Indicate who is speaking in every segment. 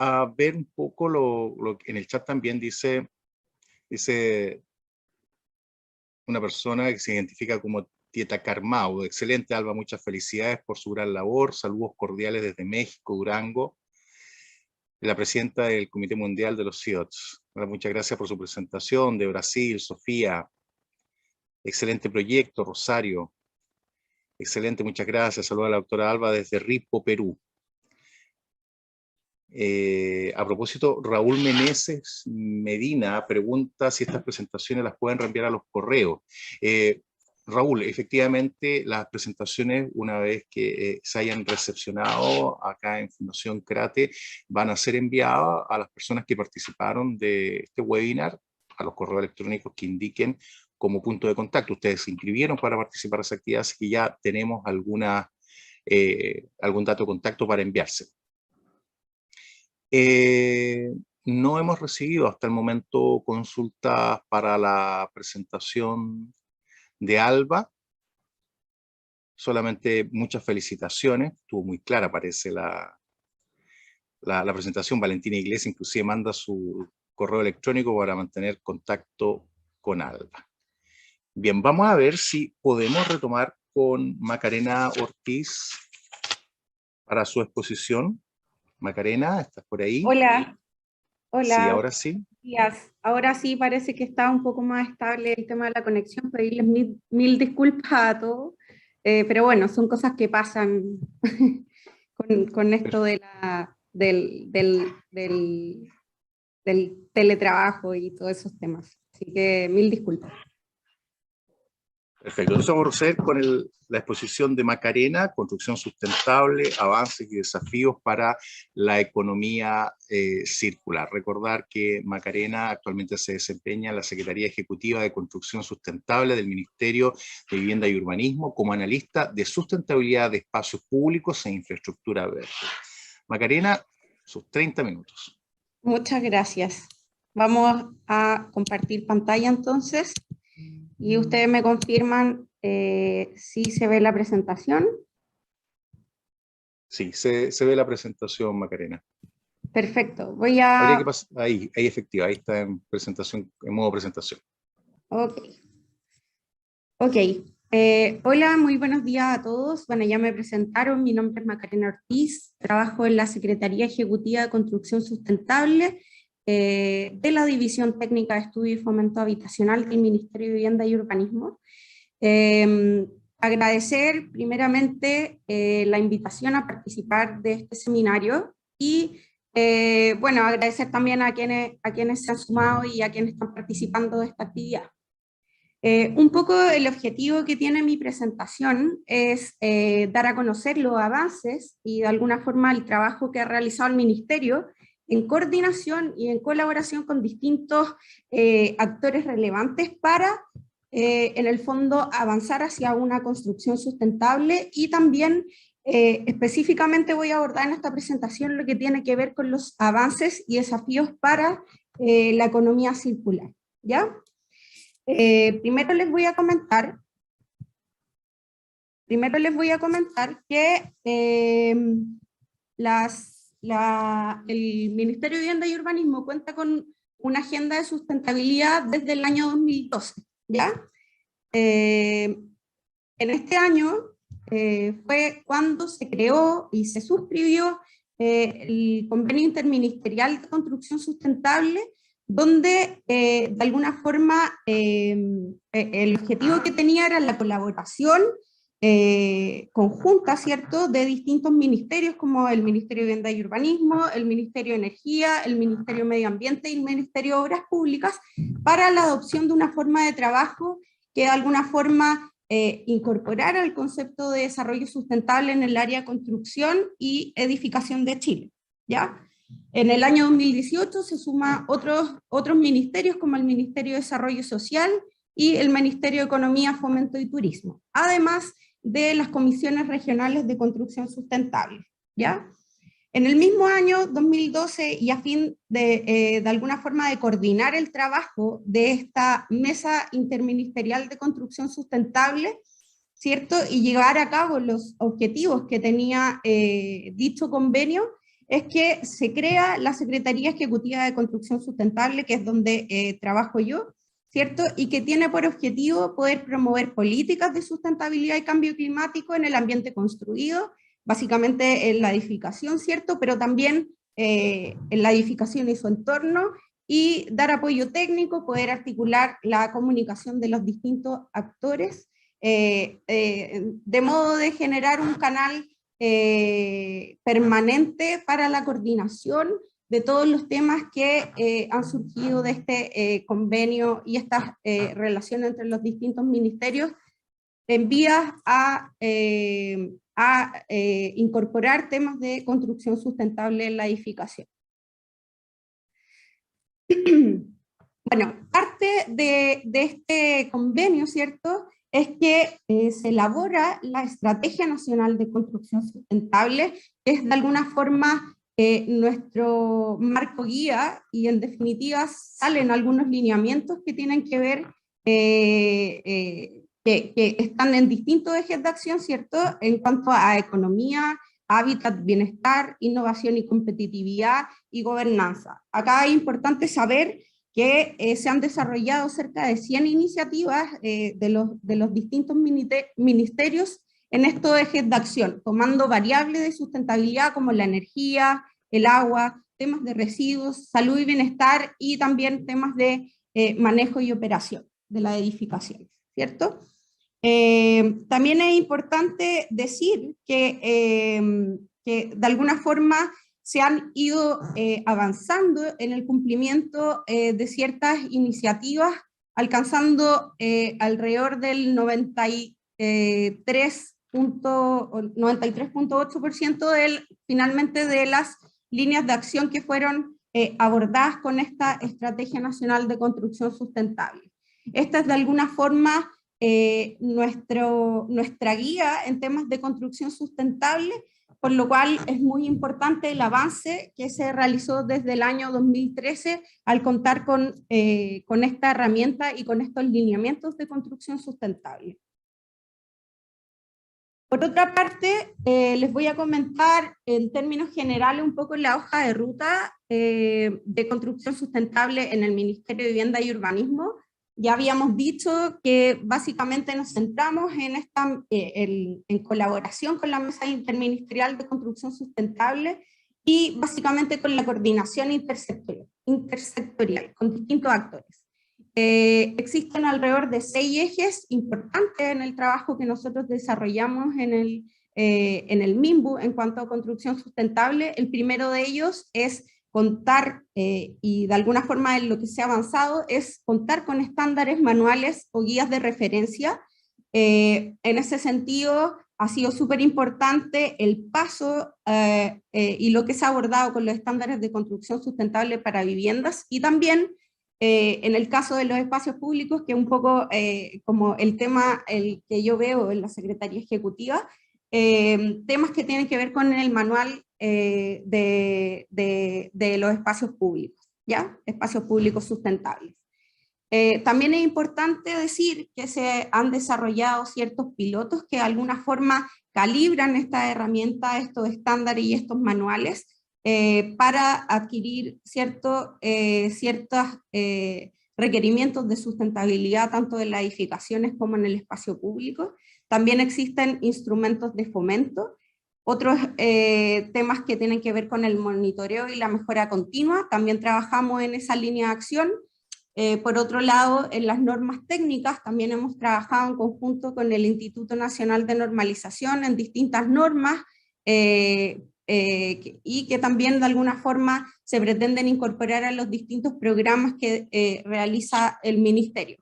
Speaker 1: a ver un poco lo que en el chat también dice una persona que se identifica como Tieta Carmau. Excelente, Alba, muchas felicidades por su gran labor. Saludos cordiales desde México, Durango. La presidenta del Comité Mundial de los CIOTS. Muchas gracias por su presentación. De Brasil, Sofía. Excelente proyecto, Rosario. Excelente, muchas gracias. Saludos a la doctora Alba desde Ripo, Perú. A propósito, Raúl Meneses Medina pregunta si estas presentaciones las pueden reenviar a los correos. Raúl, efectivamente las presentaciones, una vez que se hayan recepcionado acá en Fundación Crate, van a ser enviadas a las personas que participaron de este webinar, a los correos electrónicos que indiquen como punto de contacto. Ustedes se inscribieron para participar de esa actividad, así que ya tenemos algún dato de contacto para enviarse. No hemos recibido hasta el momento consultas para la presentación de Alba. Solamente muchas felicitaciones. Estuvo muy clara, parece, la presentación. Valentina Iglesias inclusive manda su correo electrónico para mantener contacto con Alba. Bien, vamos a ver si podemos retomar con Macarena Ortiz para su exposición. Macarena, ¿estás por ahí?
Speaker 2: Hola, hola.
Speaker 1: Sí, ahora sí.
Speaker 2: Ahora sí parece que está un poco más estable el tema de la conexión. Pedirles mil disculpas a todos, pero bueno, son cosas que pasan con esto de del teletrabajo y todos esos temas. Así que mil disculpas.
Speaker 1: Perfecto, entonces vamos a proceder con la exposición de Macarena, construcción sustentable, avances y desafíos para la economía circular. Recordar que Macarena actualmente se desempeña en la Secretaría Ejecutiva de Construcción Sustentable del Ministerio de Vivienda y Urbanismo como analista de sustentabilidad de espacios públicos e infraestructura verde. Macarena, sus 30 minutos.
Speaker 2: Muchas gracias. Vamos a compartir pantalla entonces. Y ustedes me confirman si se ve la presentación.
Speaker 1: Sí, se ve la presentación, Macarena.
Speaker 2: Perfecto.
Speaker 1: Habría que pasar ahí efectivo, ahí está en presentación, en modo presentación.
Speaker 2: Ok. Hola, muy buenos días a todos. Bueno, ya me presentaron, mi nombre es Macarena Ortiz, trabajo en la Secretaría Ejecutiva de Construcción Sustentable de la División Técnica de Estudio y Fomento Habitacional del Ministerio de Vivienda y Urbanismo. Agradecer primeramente la invitación a participar de este seminario y bueno, agradecer también a quienes se han sumado y a quienes están participando de esta actividad. Un poco el objetivo que tiene mi presentación es dar a conocer los avances y de alguna forma el trabajo que ha realizado el Ministerio en coordinación y en colaboración con distintos actores relevantes para, en el fondo, avanzar hacia una construcción sustentable y también específicamente voy a abordar en esta presentación lo que tiene que ver con los avances y desafíos para la economía circular, ¿ya? Primero les voy a comentar que el Ministerio de Vivienda y Urbanismo cuenta con una agenda de sustentabilidad desde el año 2012, ¿ya? En este año fue cuando se creó y se suscribió el Convenio Interministerial de Construcción Sustentable, donde de alguna forma el objetivo que tenía era la colaboración conjunta, ¿cierto?, de distintos ministerios como el Ministerio de Vivienda y Urbanismo, el Ministerio de Energía, el Ministerio de Medio Ambiente y el Ministerio de Obras Públicas para la adopción de una forma de trabajo que de alguna forma incorporara el concepto de desarrollo sustentable en el área de construcción y edificación de Chile, ¿ya? En el año 2018 se suman otros ministerios como el Ministerio de Desarrollo Social y el Ministerio de Economía, Fomento y Turismo, además de las comisiones regionales de construcción sustentable, ¿ya? En el mismo año 2012 y a fin de alguna forma de coordinar el trabajo de esta mesa interministerial de construcción sustentable, ¿cierto? Y llevar a cabo los objetivos que tenía dicho convenio, es que se crea la Secretaría Ejecutiva de Construcción Sustentable, que es donde trabajo yo, ¿cierto? Y que tiene por objetivo poder promover políticas de sustentabilidad y cambio climático en el ambiente construido, básicamente en la edificación, ¿cierto? Pero también en la edificación y su entorno, y dar apoyo técnico, poder articular la comunicación de los distintos actores, de modo de generar un canal permanente para la coordinación de todos los temas que han surgido de este convenio y esta relación entre los distintos ministerios, en vías a incorporar temas de construcción sustentable en la edificación. Bueno, parte de este convenio, ¿cierto?, es que se elabora la Estrategia Nacional de Construcción Sustentable, que es de alguna forma nuestro marco guía, y en definitiva salen algunos lineamientos que tienen que ver, que están en distintos ejes de acción, ¿cierto?, en cuanto a economía, hábitat, bienestar, innovación y competitividad y gobernanza. Acá es importante saber que se han desarrollado cerca de 100 iniciativas de los distintos ministerios en estos ejes de acción, tomando variables de sustentabilidad como la energía, el agua, temas de residuos, salud y bienestar, y también temas de manejo y operación de la edificación, ¿cierto? También es importante decir que de alguna forma se han ido avanzando en el cumplimiento de ciertas iniciativas, alcanzando alrededor del 93.8% finalmente de las líneas de acción que fueron abordadas con esta Estrategia Nacional de Construcción Sustentable. Esta es de alguna forma nuestra guía en temas de construcción sustentable, por lo cual es muy importante el avance que se realizó desde el año 2013 al contar con esta herramienta y con estos lineamientos de construcción sustentable. Por otra parte, les voy a comentar en términos generales un poco la hoja de ruta de construcción sustentable en el Ministerio de Vivienda y Urbanismo. Ya habíamos dicho que básicamente nos centramos en colaboración con la Mesa Interministerial de Construcción Sustentable y básicamente con la coordinación intersectorial con distintos actores. Existen alrededor de 6 ejes importantes en el trabajo que nosotros desarrollamos en el MIMBU en cuanto a construcción sustentable. El primero de ellos es contar, y de alguna forma en lo que se ha avanzado, es contar con estándares manuales o guías de referencia. En ese sentido, ha sido súper importante el paso y lo que se ha abordado con los estándares de construcción sustentable para viviendas, y también en el caso de los espacios públicos, que es un poco como el tema el que yo veo en la Secretaría Ejecutiva, temas que tienen que ver con el manual de los espacios públicos, ¿ya? Espacios públicos sustentables. También es importante decir que se han desarrollado ciertos pilotos que de alguna forma calibran esta herramienta, estos estándares y estos manuales, para adquirir ciertos requerimientos de sustentabilidad tanto en las edificaciones como en el espacio público. También existen instrumentos de fomento, otros temas que tienen que ver con el monitoreo y la mejora continua, también trabajamos en esa línea de acción. Por otro lado, en las normas técnicas también hemos trabajado en conjunto con el Instituto Nacional de Normalización en distintas normas, y que también de alguna forma se pretenden incorporar a los distintos programas que realiza el Ministerio.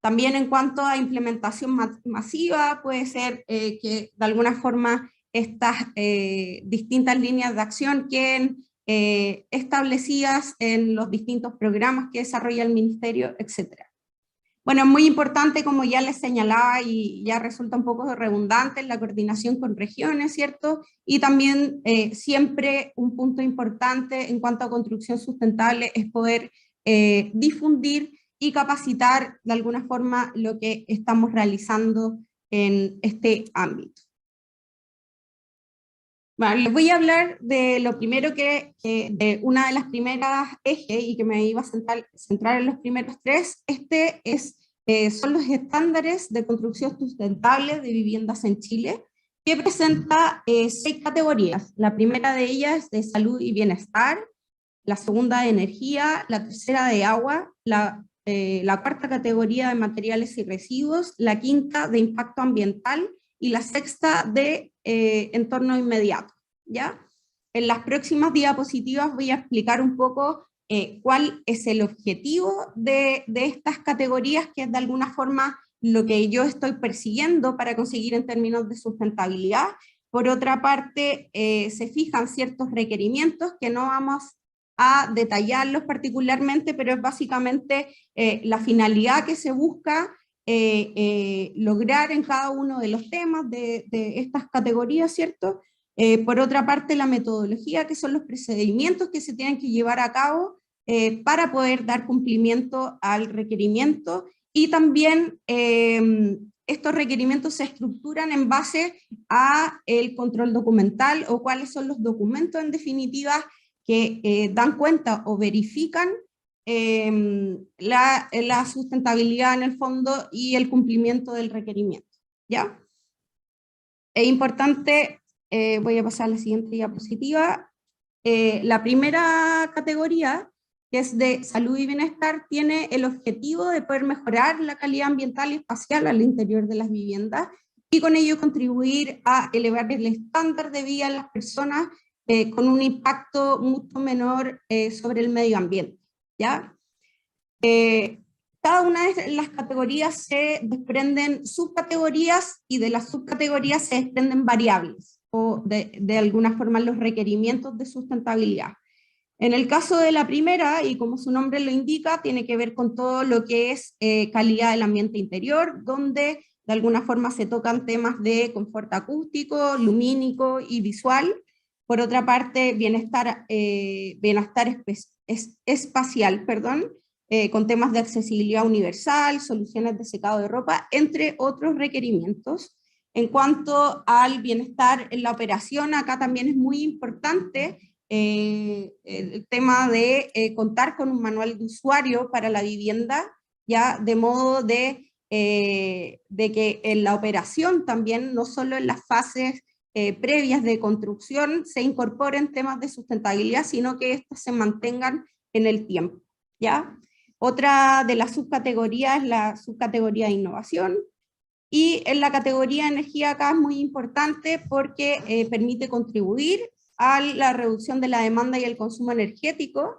Speaker 2: También en cuanto a implementación masiva, puede ser que de alguna forma estas distintas líneas de acción queden establecidas en los distintos programas que desarrolla el Ministerio, etc. Bueno, es muy importante, como ya les señalaba y ya resulta un poco redundante, la coordinación con regiones, ¿cierto? Y también siempre un punto importante en cuanto a construcción sustentable es poder difundir y capacitar de alguna forma lo que estamos realizando en este ámbito. Bueno, les voy a hablar de lo primero de una de las primeras ejes y que me iba a centrar en los primeros tres. Son los estándares de construcción sustentable de viviendas en Chile, que presenta 6 categorías. La primera de ellas es de salud y bienestar, la segunda de energía, la tercera de agua, la cuarta categoría de materiales y residuos, la quinta de impacto ambiental y la sexta de entorno inmediato, ¿ya? En las próximas diapositivas voy a explicar un poco cuál es el objetivo de estas categorías, que es de alguna forma lo que yo estoy persiguiendo para conseguir en términos de sustentabilidad. Por otra parte, se fijan ciertos requerimientos que no vamos a detallarlos particularmente, pero es básicamente la finalidad que se busca lograr en cada uno de los temas de estas categorías, ¿cierto? Por otra parte, la metodología, que son los procedimientos que se tienen que llevar a cabo para poder dar cumplimiento al requerimiento, y también estos requerimientos se estructuran en base a el control documental, o cuáles son los documentos en definitiva que dan cuenta o verifican la sustentabilidad en el fondo y el cumplimiento del requerimiento, ¿ya? Es importante, voy a pasar a la siguiente diapositiva. La primera categoría, que es de salud y bienestar, tiene el objetivo de poder mejorar la calidad ambiental y espacial al interior de las viviendas, y con ello contribuir a elevar el estándar de vida de las personas con un impacto mucho menor sobre el medio ambiente, ¿ya? Cada una de las categorías se desprenden subcategorías, y de las subcategorías se desprenden variables, o de alguna forma los requerimientos de sustentabilidad. En el caso de la primera, y como su nombre lo indica, tiene que ver con todo lo que es calidad del ambiente interior, donde de alguna forma se tocan temas de confort acústico, lumínico y visual. Por otra parte, bienestar espacial, con temas de accesibilidad universal, soluciones de secado de ropa, entre otros requerimientos. En cuanto al bienestar en la operación, acá también es muy importante el tema de contar con un manual de usuario para la vivienda, ya, de modo de que en la operación también, no solo en las fases previas de construcción, se incorporen temas de sustentabilidad, sino que estos se mantengan en el tiempo, ¿ya? Otra de las subcategorías es la subcategoría de innovación, y en la categoría de energía acá es muy importante porque permite contribuir a la reducción de la demanda y el consumo energético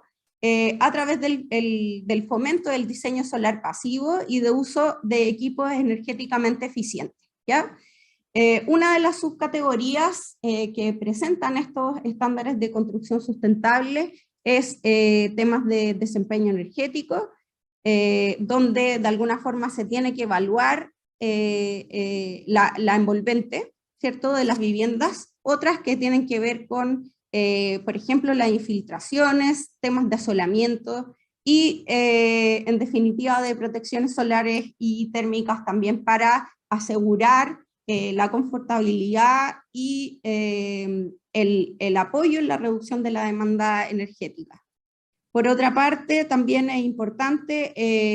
Speaker 2: a través del fomento del diseño solar pasivo y de uso de equipos energéticamente eficientes, ¿ya? Una de las subcategorías que presentan estos estándares de construcción sustentable es temas de desempeño energético, donde de alguna forma se tiene que evaluar la envolvente, ¿cierto?, de las viviendas. Otras que tienen que ver con, por ejemplo, las infiltraciones, temas de asolamiento y, en definitiva, de protecciones solares y térmicas también, para asegurar la confortabilidad y el apoyo en la reducción de la demanda energética. Por otra parte, también es importante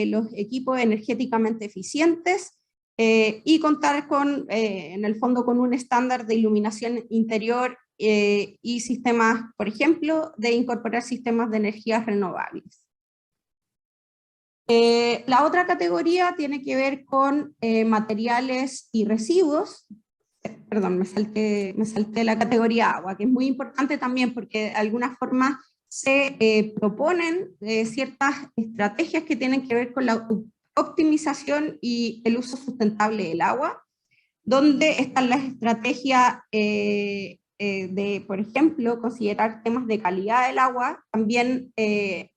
Speaker 2: los equipos energéticamente eficientes y contar en el fondo, con un estándar de iluminación interior y sistemas, por ejemplo, de incorporar sistemas de energías renovables. La otra categoría tiene que ver con materiales y residuos. Perdón, me salté la categoría agua, que es muy importante también porque de alguna forma se proponen ciertas estrategias que tienen que ver con la optimización y el uso sustentable del agua, donde están las estrategias de, por ejemplo, considerar temas de calidad del agua, también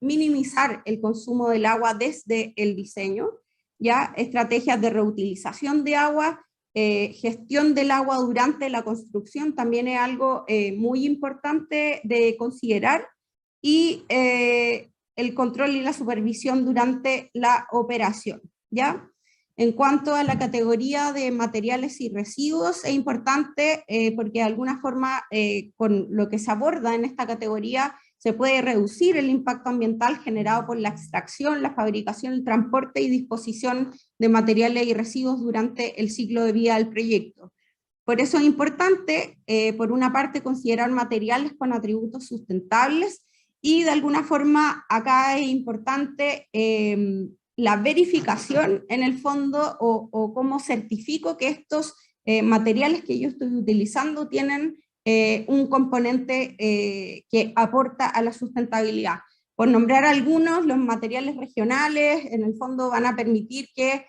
Speaker 2: minimizar el consumo del agua desde el diseño, ya, estrategias de reutilización de agua, gestión del agua durante la construcción también es algo muy importante de considerar, y el control y la supervisión durante la operación, ¿ya? En cuanto a la categoría de materiales y residuos, es importante porque de alguna forma con lo que se aborda en esta categoría se puede reducir el impacto ambiental generado por la extracción, la fabricación, el transporte y disposición de materiales y residuos durante el ciclo de vida del proyecto. Por eso es importante, por una parte, considerar materiales con atributos sustentables y de alguna forma acá es importante la verificación en el fondo o cómo certifico que estos materiales que yo estoy utilizando tienen un componente que aporta a la sustentabilidad. Por nombrar algunos, los materiales regionales en el fondo van a permitir que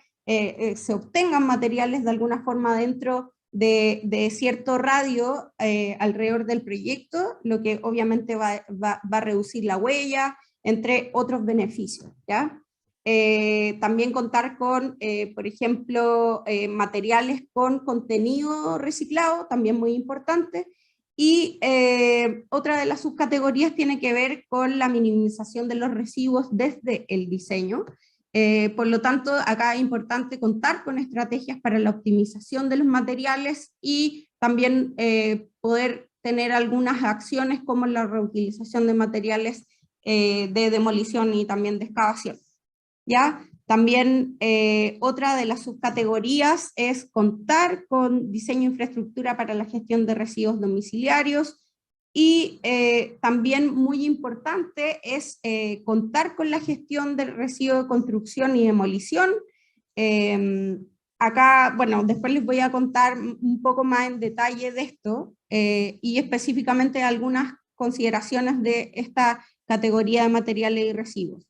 Speaker 2: se obtengan materiales de alguna forma dentro de cierto radio alrededor del proyecto, lo que obviamente va a reducir la huella, entre otros beneficios, ¿ya? También contar con, por ejemplo, materiales con contenido reciclado, también muy importante, y otra de las subcategorías tiene que ver con la minimización de los residuos desde el diseño. Por lo tanto, acá es importante contar con estrategias para la optimización de los materiales y también poder tener algunas acciones como la reutilización de materiales de demolición y también de excavación. ¿Ya? También otra de las subcategorías es contar con diseño de infraestructura para la gestión de residuos domiciliarios y también muy importante es contar con la gestión del residuo de construcción y demolición. Acá, bueno, después les voy a contar un poco más en detalle de esto y específicamente algunas consideraciones de esta categoría de materiales y residuos.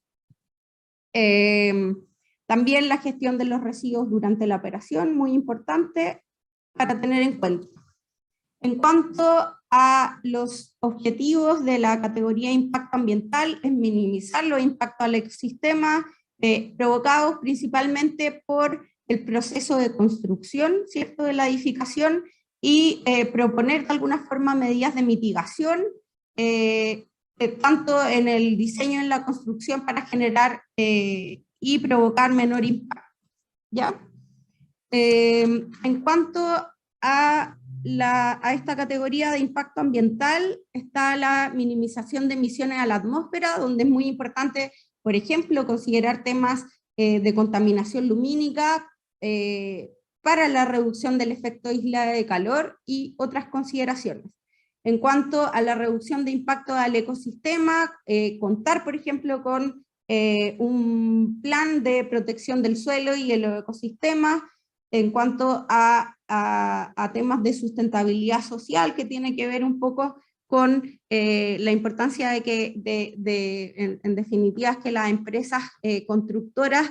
Speaker 2: También la gestión de los residuos durante la operación, muy importante para tener en cuenta. En cuanto a los objetivos de la categoría de impacto ambiental, es minimizar los impactos al ecosistema provocados principalmente por el proceso de construcción, ¿cierto?, de la edificación y proponer de alguna forma medidas de mitigación tanto en el diseño y en la construcción para generar y provocar menor impacto, ¿ya? En cuanto a esta categoría de impacto ambiental, está la minimización de emisiones a la atmósfera, donde es muy importante, por ejemplo, considerar temas de contaminación lumínica para la reducción del efecto isla de calor y otras consideraciones. En cuanto a la reducción de impacto al ecosistema, contar, por ejemplo, con un plan de protección del suelo y el ecosistema. En cuanto a temas de sustentabilidad social, que tiene que ver un poco con la importancia de que, en definitiva, que las empresas constructoras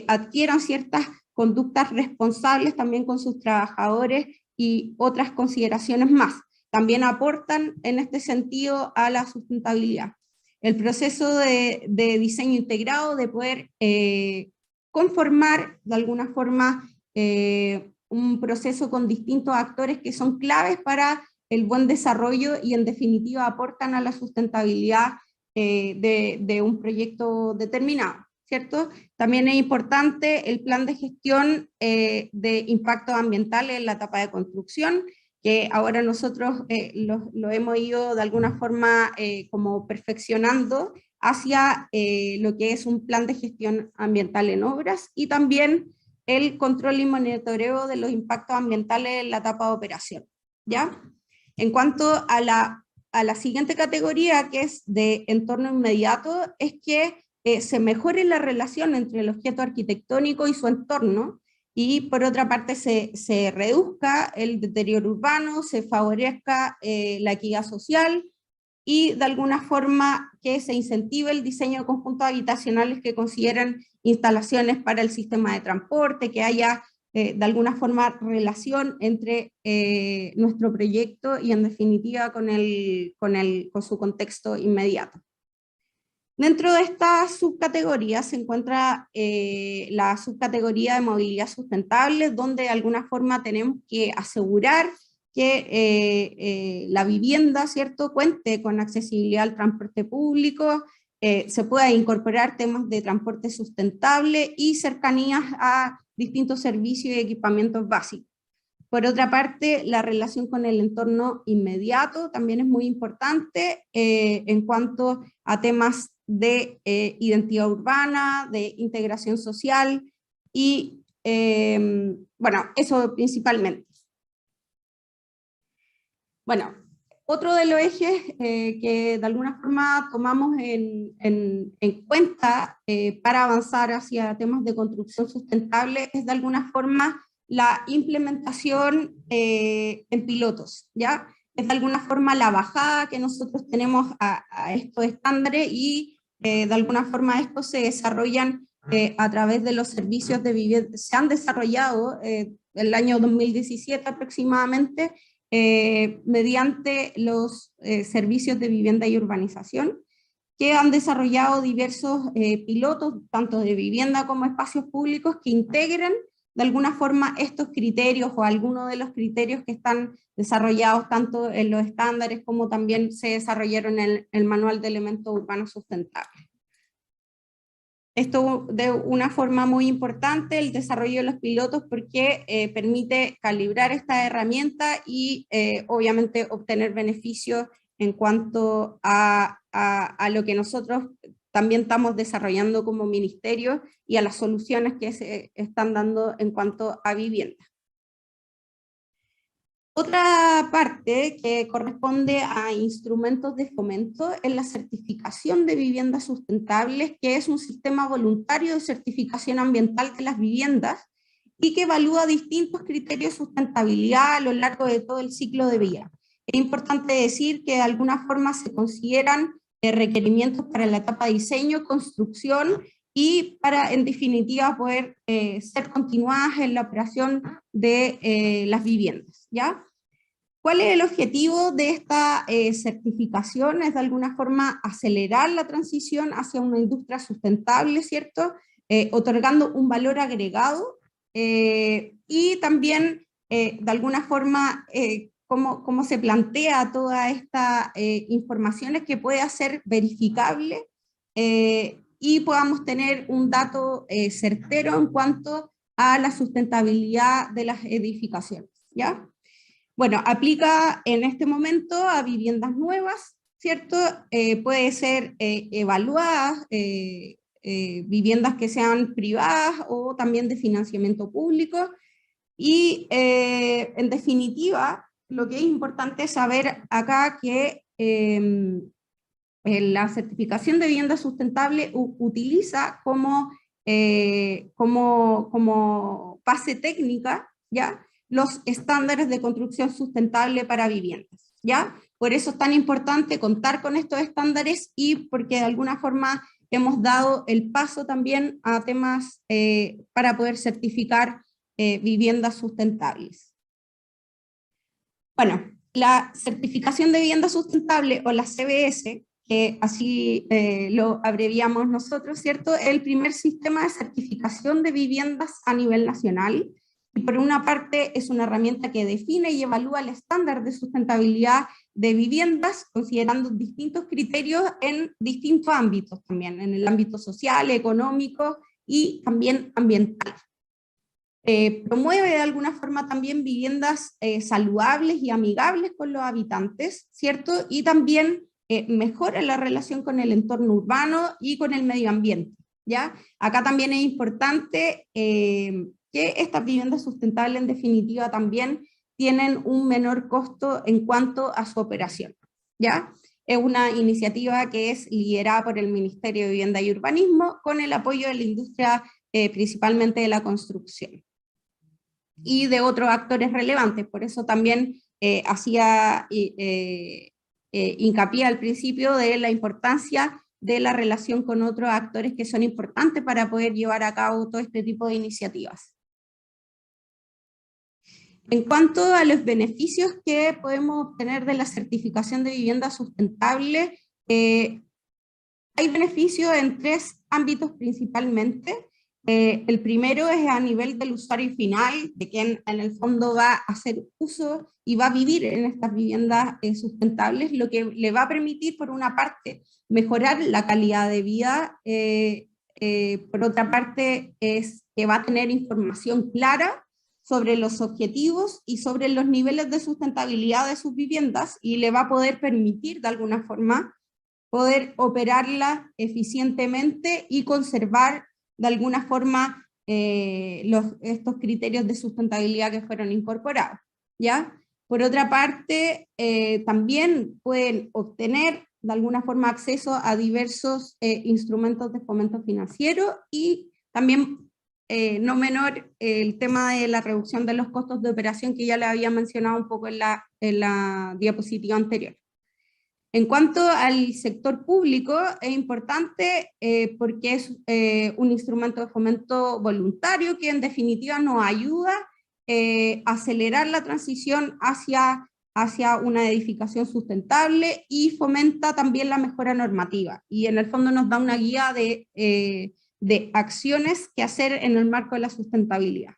Speaker 2: adquieran ciertas conductas responsables también con sus trabajadores y otras consideraciones más. También aportan en este sentido a la sustentabilidad. El proceso de diseño integrado, de poder conformar de alguna forma un proceso con distintos actores que son claves para el buen desarrollo y en definitiva aportan a la sustentabilidad de un proyecto determinado, ¿cierto? También es importante el plan de gestión de impactos ambientales en la etapa de construcción, que ahora nosotros lo hemos ido de alguna forma como perfeccionando hacia lo que es un plan de gestión ambiental en obras, y también el control y monitoreo de los impactos ambientales en la etapa de operación, ¿ya? En cuanto a la siguiente categoría, que es de entorno inmediato, es que se mejore la relación entre el objeto arquitectónico y su entorno, y por otra parte se reduzca el deterioro urbano, se favorezca la equidad social, y de alguna forma que se incentive el diseño de conjuntos habitacionales que consideren instalaciones para el sistema de transporte, que haya de alguna forma relación entre nuestro proyecto y en definitiva con su contexto inmediato. Dentro de esta subcategoría se encuentra la subcategoría de movilidad sustentable, donde de alguna forma tenemos que asegurar que la vivienda, ¿cierto?, cuente con accesibilidad al transporte público, se pueda incorporar temas de transporte sustentable y cercanías a distintos servicios y equipamientos básicos. Por otra parte, la relación con el entorno inmediato también es muy importante en cuanto a temas de identidad urbana, de integración social y, bueno, eso principalmente. Bueno, otro de los ejes que de alguna forma tomamos en cuenta para avanzar hacia temas de construcción sustentable es de alguna forma la implementación en pilotos, ¿ya? Es de alguna forma la bajada que nosotros tenemos a estos estándares y de alguna forma estos se desarrollan a través de los servicios de vivienda, se han desarrollado el año 2017 aproximadamente, mediante los servicios de vivienda y urbanización, que han desarrollado diversos pilotos, tanto de vivienda como espacios públicos, que integren de alguna forma estos criterios o algunos de los criterios que están desarrollados tanto en los estándares como también se desarrollaron en el Manual de Elementos Urbanos Sustentables. Esto de una forma muy importante, el desarrollo de los pilotos, porque permite calibrar esta herramienta y obviamente obtener beneficios en cuanto a lo que nosotros también estamos desarrollando como ministerio y a las soluciones que se están dando en cuanto a vivienda. Otra parte que corresponde a instrumentos de fomento es la certificación de viviendas sustentables, que es un sistema voluntario de certificación ambiental de las viviendas y que evalúa distintos criterios de sustentabilidad a lo largo de todo el ciclo de vida. Es importante decir que de alguna forma se consideran requerimientos para la etapa de diseño, construcción y para, en definitiva, poder ser continuadas en la operación de las viviendas, ¿ya? ¿Cuál es el objetivo de esta certificación? Es de alguna forma acelerar la transición hacia una industria sustentable, ¿cierto? Otorgando un valor agregado y también, de alguna forma, cómo se plantea toda esta información es que pueda ser verificable y podamos tener un dato certero en cuanto a la sustentabilidad de las edificaciones, ¿ya? Bueno, aplica en este momento a viviendas nuevas, ¿cierto? Puede ser evaluadas, viviendas que sean privadas o también de financiamiento público. Y en definitiva, lo que es importante es saber acá que la certificación de vivienda sustentable utiliza como base técnica, ¿ya?, los estándares de construcción sustentable para viviendas, ¿ya? Por eso es tan importante contar con estos estándares y porque de alguna forma hemos dado el paso también a temas para poder certificar viviendas sustentables. Bueno, la certificación de vivienda sustentable o la CVS, que así lo abreviamos nosotros, ¿cierto? Es el primer sistema de certificación de viviendas a nivel nacional. Y por una parte es una herramienta que define y evalúa el estándar de sustentabilidad de viviendas, considerando distintos criterios en distintos ámbitos también, en el ámbito social, económico y también ambiental. Promueve de alguna forma también viviendas saludables y amigables con los habitantes, ¿cierto? Y también mejora la relación con el entorno urbano y con el medio ambiente, ¿ya? Acá también es importante que estas viviendas sustentables en definitiva también tienen un menor costo en cuanto a su operación, ¿ya? Es una iniciativa que es liderada por el Ministerio de Vivienda y Urbanismo con el apoyo de la industria principalmente de la construcción y de otros actores relevantes, por eso también hacía hincapié al principio de la importancia de la relación con otros actores que son importantes para poder llevar a cabo todo este tipo de iniciativas. En cuanto a los beneficios que podemos obtener de la certificación de vivienda sustentable, hay beneficios en tres ámbitos principalmente. El primero es a nivel del usuario final, de quien en el fondo va a hacer uso y va a vivir en estas viviendas sustentables, lo que le va a permitir, por una parte, mejorar la calidad de vida, por otra parte, es que va a tener información clara sobre los objetivos y sobre los niveles de sustentabilidad de sus viviendas, y le va a poder permitir, de alguna forma, poder operarla eficientemente y conservar de alguna forma estos criterios de sustentabilidad que fueron incorporados, ¿ya? Por otra parte, también pueden obtener de alguna forma acceso a diversos instrumentos de fomento financiero, y también, no menor, el tema de la reducción de los costos de operación, que ya le había mencionado un poco en la diapositiva anterior. En cuanto al sector público, es importante porque es un instrumento de fomento voluntario que en definitiva nos ayuda a acelerar la transición hacia una edificación sustentable, y fomenta también la mejora normativa, y en el fondo nos da una guía de acciones que hacer en el marco de la sustentabilidad.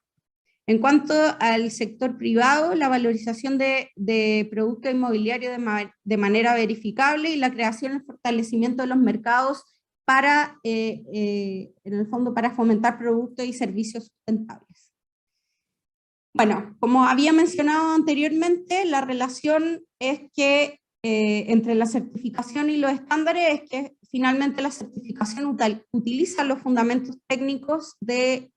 Speaker 2: En cuanto al sector privado, la valorización de producto inmobiliario de manera verificable, y la creación y el fortalecimiento de los mercados para, en el fondo, para fomentar productos y servicios sustentables. Bueno, como había mencionado anteriormente, la relación es que entre la certificación y los estándares es que finalmente la certificación utiliza los fundamentos técnicos de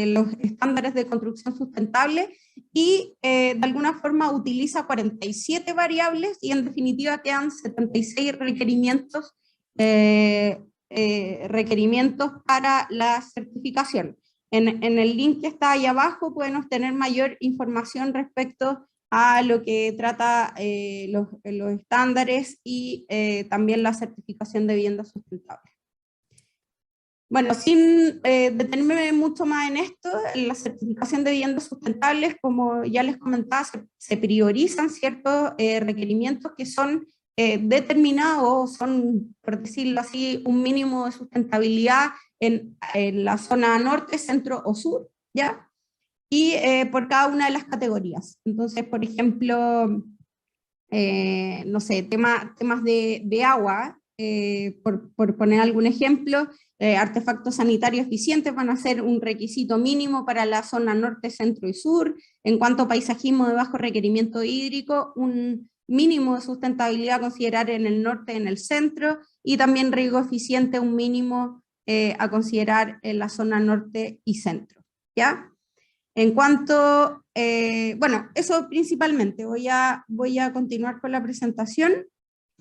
Speaker 2: los estándares de construcción sustentable, y de alguna forma utiliza 47 variables, y en definitiva quedan 76 requerimientos para la certificación. En el link que está ahí abajo pueden obtener mayor información respecto a lo que trata los estándares y también la certificación de vivienda sustentable. Bueno, sin detenerme mucho más en esto, la certificación de viviendas sustentables, como ya les comentaba, se priorizan ciertos requerimientos que son determinados, son, por decirlo así, un mínimo de sustentabilidad en la zona norte, centro o sur, ¿ya? Y por cada una de las categorías. Entonces, por ejemplo, no sé, temas de agua, por poner algún ejemplo, artefactos sanitarios eficientes van a ser un requisito mínimo para la zona norte, centro y sur. En cuanto a paisajismo de bajo requerimiento hídrico, un mínimo de sustentabilidad a considerar en el norte y en el centro, y también riego eficiente, un mínimo a considerar en la zona norte y centro, ¿ya? En cuanto, bueno, eso principalmente, voy a continuar con la presentación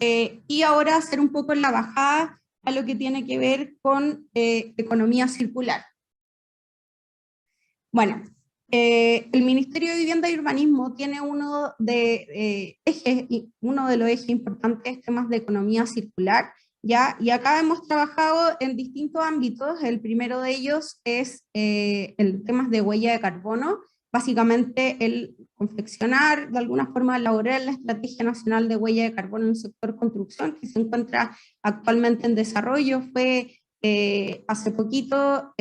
Speaker 2: y ahora hacer un poco la bajada a lo que tiene que ver con economía circular. Bueno, el Ministerio de Vivienda y Urbanismo tiene uno de los ejes importantes, temas de economía circular, ¿ya? Y acá hemos trabajado en distintos ámbitos. El primero de ellos es el tema de huella de carbono, básicamente el confeccionar, de alguna forma elaborar la Estrategia Nacional de Huella de Carbono en el sector construcción, que se encuentra actualmente en desarrollo. Fue hace poquito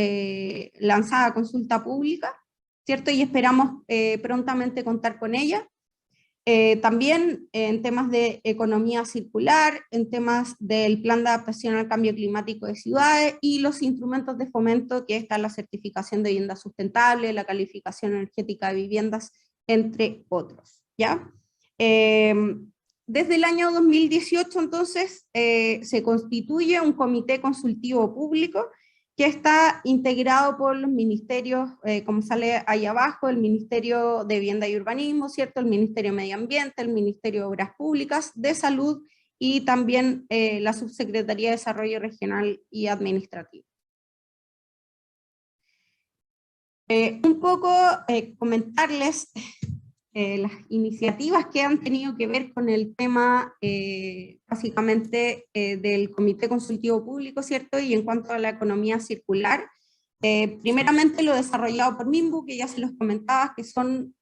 Speaker 2: lanzada a consulta pública, ¿cierto? Y esperamos prontamente contar con ella. También en temas de economía circular, en temas del plan de adaptación al cambio climático de ciudades y los instrumentos de fomento, que está la certificación de vivienda sustentable, la calificación energética de viviendas, entre otros, ¿ya? Desde el año 2018, entonces, se constituye un comité consultivo público que está integrado por los ministerios, como sale ahí abajo, el Ministerio de Vivienda y Urbanismo, ¿cierto? El Ministerio de Medio Ambiente, el Ministerio de Obras Públicas, de Salud y también la Subsecretaría de Desarrollo Regional y Administrativo. Un poco comentarles las iniciativas que han tenido que ver con el tema básicamente del Comité Consultivo Público, ¿cierto? Y en cuanto a la economía circular, primeramente lo desarrollado por MIMBU, que ya se los comentaba, que son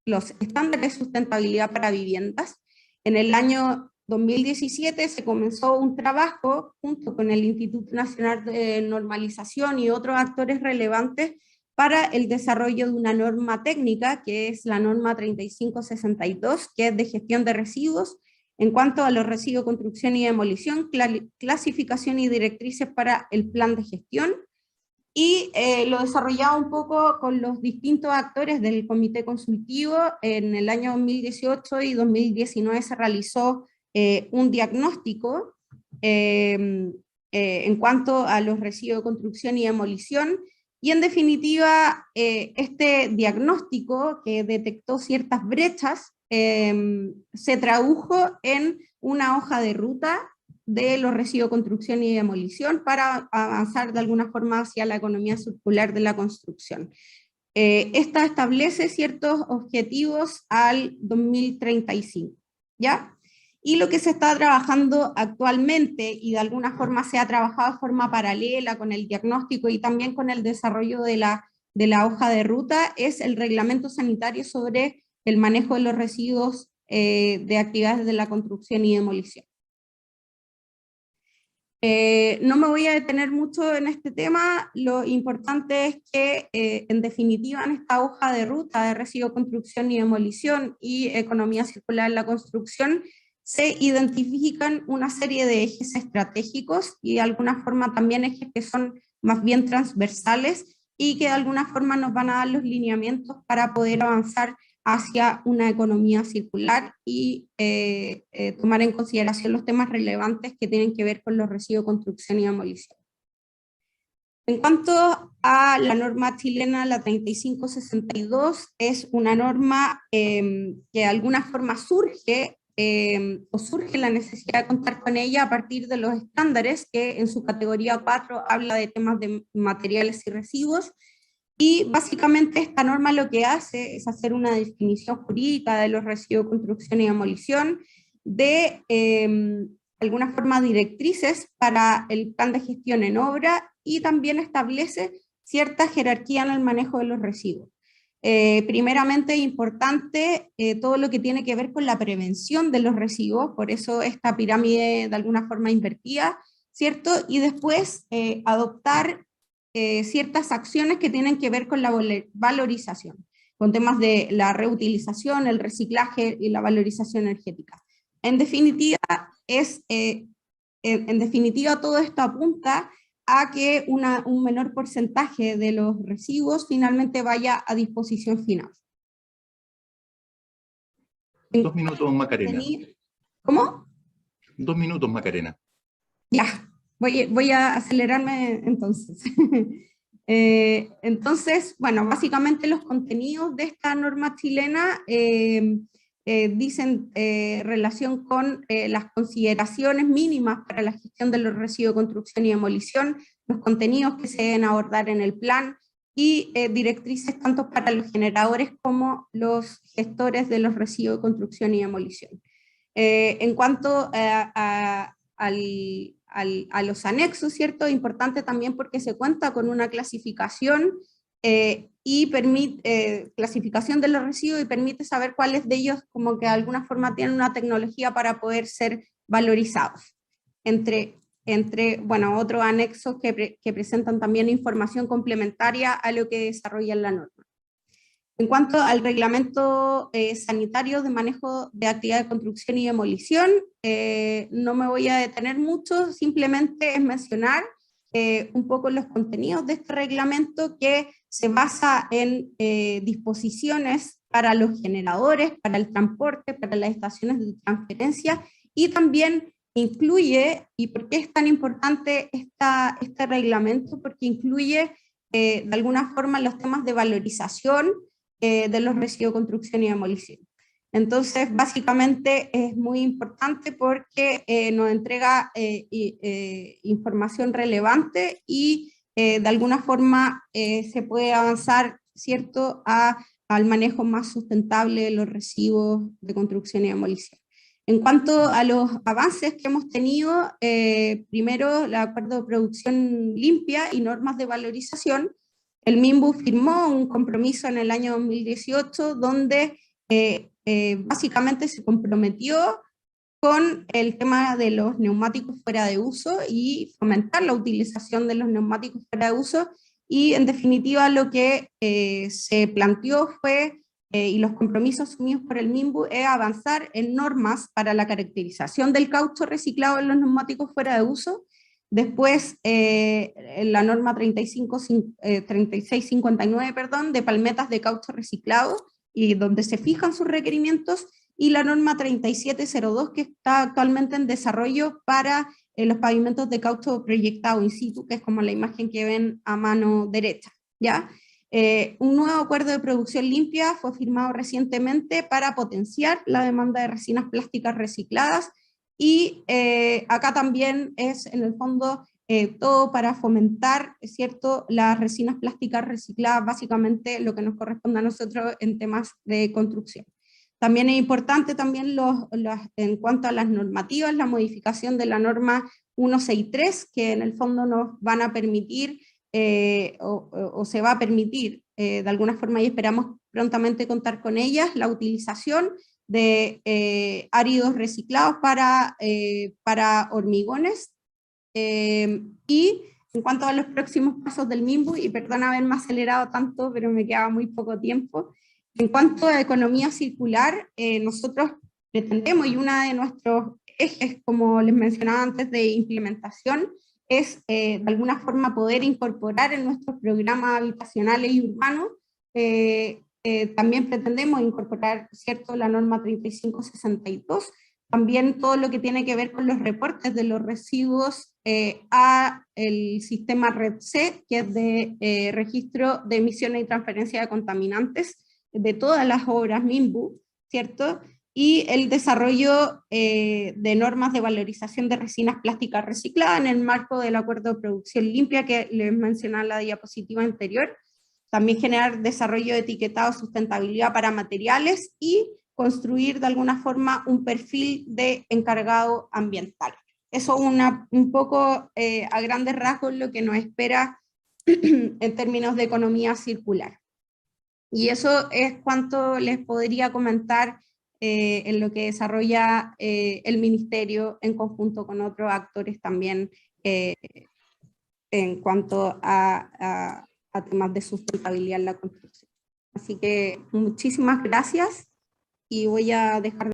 Speaker 2: los estándares de sustentabilidad para viviendas. En el año 2017 se comenzó un trabajo junto con el Instituto Nacional de Normalización y otros actores relevantes para el desarrollo de una norma técnica, que es la norma 3562, que es de gestión de residuos, en cuanto a los residuos, construcción y demolición, clasificación y directrices para el plan de gestión, y lo desarrollaba un poco con los distintos actores del comité consultivo. En el año 2018 y 2019 se realizó un diagnóstico en cuanto a los residuos de construcción y demolición, y en definitiva este diagnóstico, que detectó ciertas brechas, se tradujo en una hoja de ruta de los residuos de construcción y demolición para avanzar de alguna forma hacia la economía circular de la construcción. Esta establece ciertos objetivos al 2035, ¿ya? Y lo que se está trabajando actualmente, y de alguna forma se ha trabajado de forma paralela con el diagnóstico y también con el desarrollo de la hoja de ruta, es el reglamento sanitario sobre el manejo de los residuos de actividades de la construcción y demolición. No me voy a detener mucho en este tema. Lo importante es que, en definitiva, en esta hoja de ruta de residuos, construcción y demolición y economía circular en la construcción, se identifican una serie de ejes estratégicos y de alguna forma también ejes que son más bien transversales y que de alguna forma nos van a dar los lineamientos para poder avanzar hacia una economía circular y tomar en consideración los temas relevantes que tienen que ver con los residuos de construcción y demolición. En cuanto a la norma chilena, la 3562, es una norma que de alguna forma surge la necesidad de contar con ella a partir de los estándares, que en su categoría 4 habla de temas de materiales y residuos. Y básicamente esta norma lo que hace es hacer una definición jurídica de los residuos de construcción y demolición, de alguna forma directrices para el plan de gestión en obra, y también establece cierta jerarquía en el manejo de los residuos. Primeramente, importante todo lo que tiene que ver con la prevención de los residuos, por eso esta pirámide de alguna forma invertida, ¿cierto? Y después adoptar ciertas acciones que tienen que ver con la valorización, con temas de la reutilización, el reciclaje y la valorización energética. En definitiva, en definitiva todo esto apunta a que un menor porcentaje de los residuos finalmente vaya a disposición final.
Speaker 1: 2 minutos, Macarena.
Speaker 2: ¿Cómo?
Speaker 1: 2 minutos, Macarena.
Speaker 2: Ya. Voy a acelerarme entonces. Entonces, bueno, básicamente los contenidos de esta norma chilena dicen relación con las consideraciones mínimas para la gestión de los residuos de construcción y demolición, los contenidos que se deben abordar en el plan y directrices tanto para los generadores como los gestores de los residuos de construcción y demolición. En cuanto a los anexos, ¿cierto? Importante también porque se cuenta con una clasificación y permite clasificación de los residuos y permite saber cuáles de ellos como que de alguna forma tienen una tecnología para poder ser valorizados. Entre bueno, otros anexos que presentan también información complementaria a lo que desarrolla la norma. En cuanto al reglamento sanitario de manejo de actividad de construcción y demolición, no me voy a detener mucho, simplemente es mencionar un poco los contenidos de este reglamento, que se basa en disposiciones para los generadores, para el transporte, para las estaciones de transferencia, y también incluye, ¿y por qué es tan importante este reglamento? Porque incluye de alguna forma los temas de valorización de los residuos de construcción y demolición. Entonces, básicamente es muy importante porque nos entrega información relevante y de alguna forma se puede avanzar, ¿cierto?, al manejo más sustentable de los residuos de construcción y demolición. En cuanto a los avances que hemos tenido, primero el acuerdo de producción limpia y normas de valorización. El MIMBU firmó un compromiso en el año 2018 donde básicamente se comprometió con el tema de los neumáticos fuera de uso y fomentar la utilización de los neumáticos fuera de uso, y en definitiva lo que se planteó fue, y los compromisos asumidos por el MIMBU, es avanzar en normas para la caracterización del caucho reciclado en los neumáticos fuera de uso. Después, la norma 3659, perdón, de palmetas de caucho reciclado, y donde se fijan sus requerimientos, y la norma 3702, que está actualmente en desarrollo para los pavimentos de caucho proyectado in situ, que es como la imagen que ven a mano derecha, ¿ya? Un nuevo acuerdo de producción limpia fue firmado recientemente para potenciar la demanda de resinas plásticas recicladas, y acá también es, en el fondo, todo para fomentar, ¿cierto?, las resinas plásticas recicladas, básicamente lo que nos corresponde a nosotros en temas de construcción. También es importante también en cuanto a las normativas, la modificación de la norma 163, que en el fondo nos van a permitir, o se va a permitir de alguna forma, y esperamos prontamente contar con ellas, la utilización de áridos reciclados para hormigones. Y en cuanto a los próximos pasos del MIMBU, y perdona haberme acelerado tanto, pero me quedaba muy poco tiempo. En cuanto a economía circular, nosotros pretendemos, y uno de nuestros ejes, como les mencionaba antes, de implementación, es de alguna forma poder incorporar en nuestros programas habitacionales y urbanos, también pretendemos incorporar, ¿cierto?, la norma 3562, también todo lo que tiene que ver con los reportes de los residuos a el sistema REDC, que es de registro de emisiones y transferencia de contaminantes de todas las obras MIMBU, ¿cierto? Y el desarrollo de normas de valorización de resinas plásticas recicladas en el marco del acuerdo de producción limpia que les mencionaba en la diapositiva anterior. También generar desarrollo de etiquetado de sustentabilidad para materiales y construir de alguna forma un perfil de encargado ambiental. Eso un poco a grandes rasgos lo que nos espera en términos de economía circular. Y eso es cuanto les podría comentar en lo que desarrolla el Ministerio en conjunto con otros actores también en cuanto a temas de sustentabilidad en la construcción. Así que muchísimas gracias y voy a dejar